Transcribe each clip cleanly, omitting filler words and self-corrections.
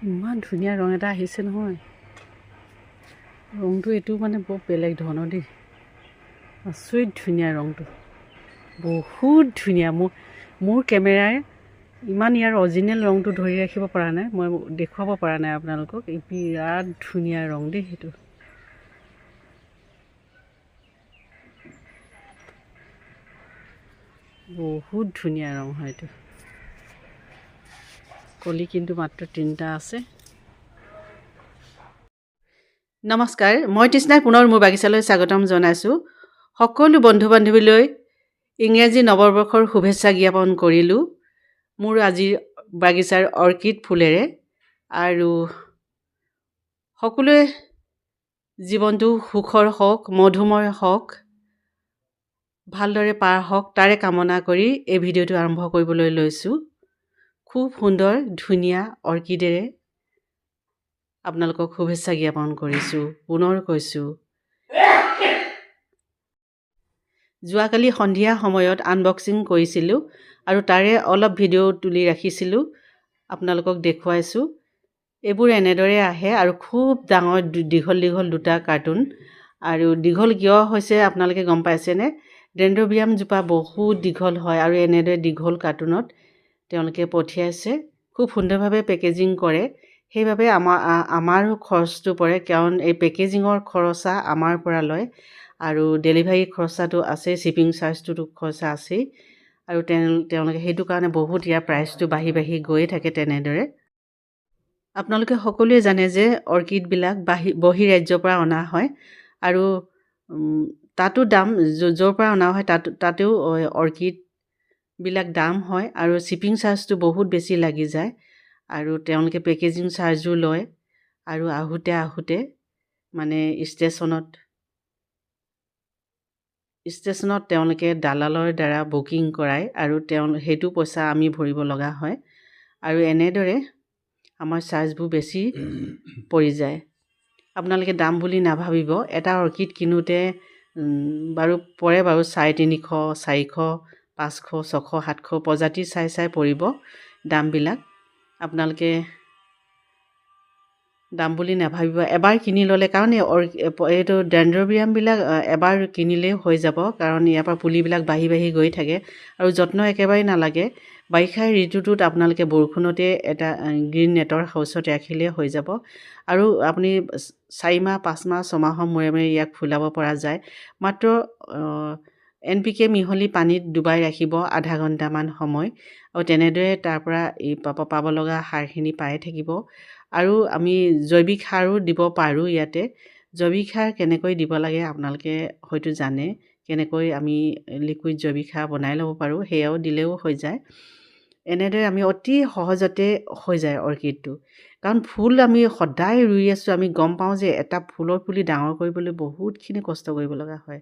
ইমান ধুনীয়া ৰং এটা আহিছে নহয়। ৰংটো এইটো মানে বৰ বেলেগ ধৰণৰ দেই, আচৰিত ধুনীয়া ৰংটো, বহুত ধুনীয়া। মোৰ কেমেৰাই ইমান ইয়াৰ অৰিজিনেল ৰংটো ধৰি ৰাখিব পৰা নাই, মই দেখুৱাব পৰা নাই আপোনালোকক। এই বিৰাট ধুনীয়া ৰং দেই, সেইটো বহুত ধুনীয়া ৰং হয় এইটো। কলি কিন্তু মাত্ৰ 3টা আছে। নমস্কাৰ, মই তৃষ্ণাই পুনৰ মোৰ বাগিচালৈ স্বাগতম জনাইছোঁ। সকলো বন্ধু বান্ধৱীলৈ ইংৰাজী নৱবৰ্ষৰ শুভেচ্ছা জ্ঞাপন কৰিলোঁ মোৰ আজিৰ বাগিচাৰ অৰ্কিড ফুলেৰে। আৰু সকলোৱে জীৱনটো সুখৰ হওক, মধুময় হওক, ভালদৰে পাৰ হওক, তাৰে কামনা কৰি এই ভিডিঅ'টো আৰম্ভ কৰিবলৈ লৈছোঁ। খুব সুন্দৰ ধুনীয়া অৰ্কিডেৰে আপোনালোকক শুভেচ্ছা জ্ঞাপন কৰিছোঁ। পুনৰ কৈছোঁ, যোৱাকালি সন্ধিয়া সময়ত আনবক্সিং কৰিছিলোঁ আৰু তাৰে অলপ ভিডিঅ' তুলি ৰাখিছিলোঁ, আপোনালোকক দেখুৱাইছোঁ। এইবোৰ এনেদৰে আহে আৰু খুব ডাঙৰ দীঘল দীঘল 2টা কাৰ্টুন। আৰু দীঘল কিয় হৈছে আপোনালোকে গম পাইছেনে? ডেনড্ৰবিয়ামজোপা বহুত দীঘল হয় আৰু এনেদৰে দীঘল কাৰ্টুনত তেওঁলোকে পঠিয়াইছে। খুব সুন্দৰভাৱে পেকেজিং কৰে, সেইবাবে আমাৰো খৰচটো পৰে, কাৰণ এই পেকেজিঙৰ খৰচা আমাৰ পৰা লয় আৰু ডেলিভাৰী খৰচাটো আছে, শ্বিপিং চাৰ্জটোতো খৰচা আছেই। আৰু তেওঁলোকে সেইটো কাৰণে বহুত ইয়াৰ প্ৰাইচটো বাঢ়ি বাঢ়ি গৈয়ে থাকে। তেনেদৰে আপোনালোকে সকলোৱে জানে যে অৰ্কিডবিলাক বহিৰাজ্যৰ পৰা অনা হয় আৰু তাতো দাম, য'ৰ পৰা অনা হয় তাতেও অৰ্কিডবিলাক দাম হয় আৰু শ্বিপিং চাৰ্জটো বহুত বেছি লাগি যায় আৰু তেওঁলোকে পেকেজিং চাৰ্জো লয়। আৰু আহোঁতে মানে ষ্টেচনত তেওঁলোকে দালালৰ দ্বাৰা বুকিং কৰায় আৰু সেইটো পইচা আমি ভৰিব লগা হয় আৰু এনেদৰে আমাৰ চাৰ্জবোৰ বেছি পৰি যায়। আপোনালোকে দাম বুলি নাভাবিব, এটা অৰ্কিড কিনোতে পৰে বাৰু 350, 400, 500, 600, 700 প্ৰজাতি চাই পৰিব দামবিলাক। আপোনালোকে দাম বুলি নাভাবিব, এবাৰ কিনি ল'লে, কাৰণ এইটো ডেনড্ৰবিয়ামবিলাক এবাৰ কিনিলেই হৈ যাব, কাৰণ ইয়াৰ পৰা পুলিবিলাক বাঢ়ি বাঢ়ি গৈ থাকে আৰু যত্ন একেবাৰে নালাগে। বাৰিষা ঋতুটোত আপোনালোকে বৰষুণতে এটা গ্ৰীণ নেটৰ হাউচত ৰাখিলেই হৈ যাব আৰু আপুনি 4 মাহ, 5 মাহ, 6 মাহৰ মূৰে মূৰে ইয়াক ফুলাব পৰা যায়। মাত্ৰ NPK মিহলি পানীত ডুবাই ৰাখিব আধা ঘণ্টামান সময় আৰু তেনেদৰে তাৰ পৰা এই পাব লগা সাৰখিনি পাই থাকিব। আৰু আমি জৈৱিক সাৰো দিব পাৰোঁ ইয়াতে। জৈৱিক সাৰ কেনেকৈ দিব লাগে আপোনালোকে হয়তো জানে, কেনেকৈ আমি লিকুইড জৈৱিক সাৰ বনাই ল'ব পাৰোঁ, সেয়াও দিলেও হৈ যায়। এনেদৰে আমি অতি সহজতে হৈ যায় অৰ্কিডটো, কাৰণ ফুল আমি সদায় ৰুই আছোঁ, আমি গম পাওঁ যে এটা ফুলৰ পুলি ডাঙৰ কৰিবলৈ বহুতখিনি কষ্ট কৰিব লগা হয়।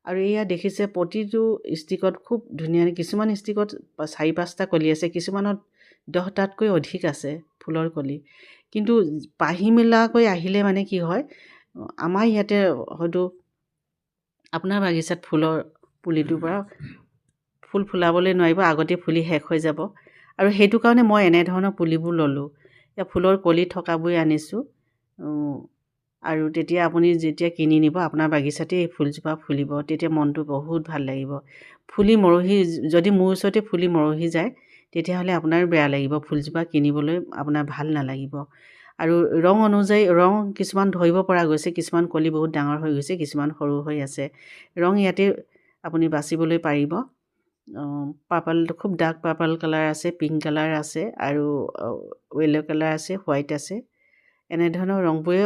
আৰু এয়া দেখিছে প্ৰতিটো ষ্টিকত খুব ধুনীয়া, কিছুমান ষ্টিকত 4-5টা কলি আছে, কিছুমানত 10টাতকৈ অধিক আছে ফুলৰ কলি। কিন্তু পাহি মেলাকৈ আহিলে মানে কি হয়, আমাৰ ইয়াতে হয়তো আপোনাৰ বাগিচাত ফুলৰ পুলিটোৰ পৰা ফুল ফুলাবলৈ নোৱাৰিব, আগতে ফুলি শেষ হৈ যাব। আৰু সেইটো কাৰণে মই এনেধৰণৰ পুলিবোৰ ল'লোঁ, এতিয়া ফুলৰ কলি থকাবোৰে আনিছোঁ। আৰু তেতিয়া আপুনি যেতিয়া কিনি নিব, আপোনাৰ বাগিচাতে এই ফুলজোপা ফুলিব, তেতিয়া মনটো বহুত ভাল লাগিব। যদি মোৰ ওচৰতে ফুলি মৰহি যায়, তেতিয়াহ'লে আপোনাৰ বেয়া লাগিব, ফুলজোপা কিনিবলৈ আপোনাৰ ভাল নালাগিব। আৰু ৰং অনুযায়ী কিছুমান ধৰিব পৰা গৈছে, কিছুমান কলি বহুত ডাঙৰ হৈ গৈছে, কিছুমান সৰু হৈ আছে। ৰং ইয়াতে আপুনি বাচিবলৈ পাৰিব। খুব ডাৰ্ক পাৰ্পল কালাৰ আছে, পিংক কালাৰ আছে আৰু য়েল্ল' কালাৰ আছে, হোৱাইট আছে। এনেধৰণৰ ৰংবোৰে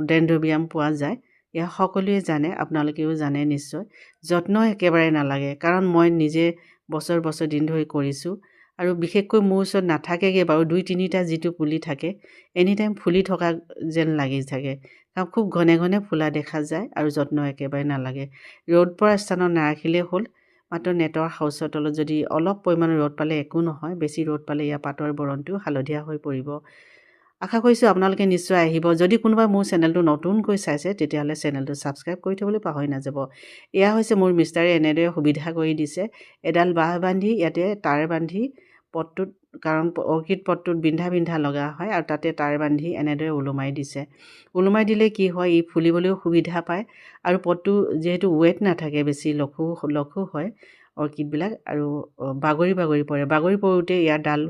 ডেনড্ৰবিয়াম পোৱা যায়। এয়া সকলোৱে জানে, আপোনালোকেও জানে নিশ্চয়। যত্ন একেবাৰে নালাগে, কাৰণ মই নিজে বছৰ দিন ধৰি কৰিছোঁ আৰু বিশেষকৈ মোৰ ওচৰত নাথাকেগৈ বাৰু, 2-3টা যিটো পুলি থাকে এনিটাইম ফুলি থকা যেন লাগি থাকে, কাৰণ খুব ঘনে ঘনে ফুলা দেখা যায় আৰু যত্ন একেবাৰে নালাগে। ৰ'দ পৰা স্থানত নাৰাখিলেই হ'ল, মাত্ৰ নেটৰ হাউচৰ তলত যদি অলপ পৰিমাণৰ ৰ'দ পালে একো নহয়, বেছি ৰ'দ পালে ইয়াৰ পাতৰ বৰণটো হালধীয়া হৈ পৰিব। আশা কৰিছোঁ আপোনালোকে নিশ্চয় আহিব। যদি কোনোবাই মোৰ চেনেলটো নতুনকৈ চাইছে, তেতিয়াহ'লে চেনেলটো ছাবস্ক্ৰাইব কৰি থ'বলৈ পাহৰি নাযাব। এয়া হৈছে মোৰ মিষ্টাৰে এনেদৰে সুবিধা কৰি দিছে, এডাল বাঁহ বান্ধি ইয়াতে তাঁৰ বান্ধি পটটোত, কাৰণ অৰ্কিড পটটোত বিন্ধা লগা হয় আৰু তাতে তাঁৰ বান্ধি এনেদৰে ওলোমাই দিছে। ওলোমাই দিলে কি হয়, ই ফুলিবলৈও সুবিধা পায় আৰু পটটো যিহেতু ৱেট নাথাকে, বেছি লখো হয় অৰ্কিডবিলাক আৰু বাগৰি পৰে। বাগৰি পৰোঁতে ইয়াৰ ডাল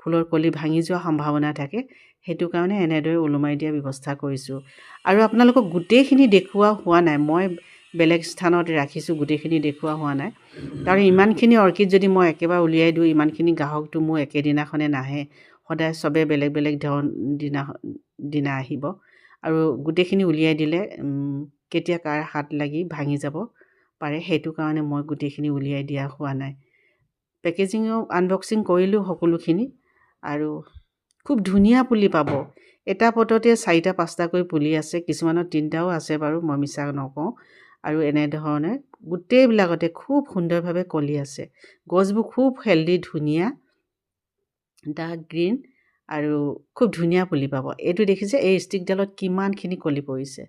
ফুলৰ কলি ভাঙি যোৱাৰ সম্ভাৱনা থাকে। সেইটো কাৰণে এনেদৰে ওলোমাই দিয়াৰ ব্যৱস্থা কৰিছোঁ। আৰু আপোনালোকক গোটেইখিনি দেখুওৱা হোৱা নাই, মই বেলেগ স্থানত ৰাখিছোঁ, গোটেইখিনি দেখুওৱা হোৱা নাই। কাৰণ ইমানখিনি অৰ্কিড যদি মই একেবাৰে উলিয়াই দিওঁ, ইমানখিনি গ্ৰাহকটো মোৰ একেদিনাখনে নাহে, সদায় চবে বেলেগ দিনা আহিব আৰু গোটেইখিনি উলিয়াই দিলে কেতিয়া কাৰ হাত লাগি ভাঙি যাব পাৰে। সেইটো কাৰণে মই গোটেইখিনি উলিয়াই দিয়া হোৱা নাই। পেকেজিঙো আনবক্সিং কৰিলোঁ সকলোখিনি আৰু খুব ধুনীয়া পুলি পাব। এটা পটতে 4টা 5টাকৈ পুলি আছে, কিছুমানত 3টাও আছে বাৰু, মই মিছা নকওঁ। আৰু এনেধৰণে গোটেইবিলাকতে খুব সুন্দৰভাৱে কলি আছে। গছবোৰ খুব হেল্ডি, ধুনীয়া, ডাৰ্ক গ্ৰীণ আৰু খুব ধুনীয়া পুলি পাব। এইটো দেখিছে, এই ষ্টিকডালত কিমানখিনি কলি পৰিছে।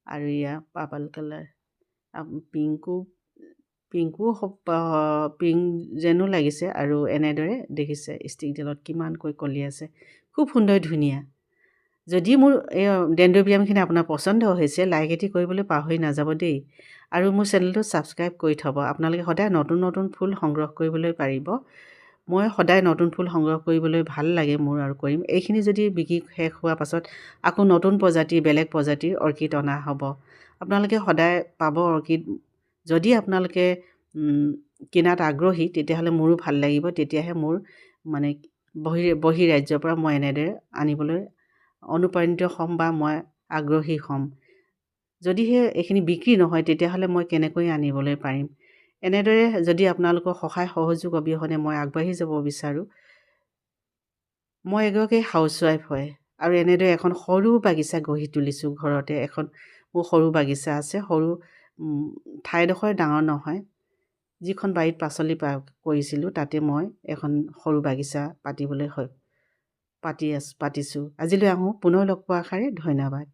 আৰু এয়া পাৰ্পল কালাৰ, পিংকো পিংক যেনো লাগিছে। আৰু এনেদৰে দেখিছে ষ্টিকডালত কিমানকৈ কলি আছে, খুব সুন্দৰ, ধুনীয়া। যদি মোৰ এই ডেণ্ড্ৰবিয়ামখিনি আপোনাৰ পচন্দ হৈছে, লাইক এটি কৰিবলৈ পাহৰি নাযাব দেই। আৰু মোৰ চেনেলটো ছাবস্ক্ৰাইব কৰি থ'ব। আপোনালোকে সদায় নতুন ফুল সংগ্ৰহ কৰিবলৈ পাৰিব। মই সদায় নতুন ফুল সংগ্ৰহ কৰিবলৈ ভাল লাগে মোৰ, আৰু কৰিম। এইখিনি যদি বিক্ৰী শেষ হোৱাৰ পাছত আকৌ নতুন বেলেগ প্ৰজাতিৰ অৰ্কিড অনা হ'ব। আপোনালোকে সদায় পাব অৰ্কিড। যদি আপোনালোকে কিনাত আগ্ৰহী, তেতিয়াহ'লে মোৰো ভাল লাগিব। তেতিয়াহে মোৰ মানে বহি ৰাজ্যৰ পৰা মই এনেদৰে আনিবলৈ অনুপ্ৰাণিত হ'ম বা মই আগ্ৰহী হ'ম। যদিহে এইখিনি বিক্ৰী নহয়, তেতিয়াহ'লে মই কেনেকৈ আনিবলৈ পাৰিম। এনেদৰে যদি আপোনালোকৰ সহায় সহযোগ অবিহনে মই আগবাঢ়ি যাব বিচাৰোঁ। মই এগৰাকী হাউচৱাইফ হয় আৰু এনেদৰে এখন সৰু বাগিচা গঢ়ি তুলিছোঁ ঘৰতে। এখন মোৰ সৰু বাগিচা আছে, সৰু ঠাইডোখৰ ডাঙৰ নহয়। যিখন বাৰীত পাচলি কৰিছিলোঁ, তাতে মই এখন সৰু বাগিচা পাতিছোঁ। আজিলৈ আহোঁ, পুনৰ লগ পোৱাৰ আশাৰে ধন্যবাদ।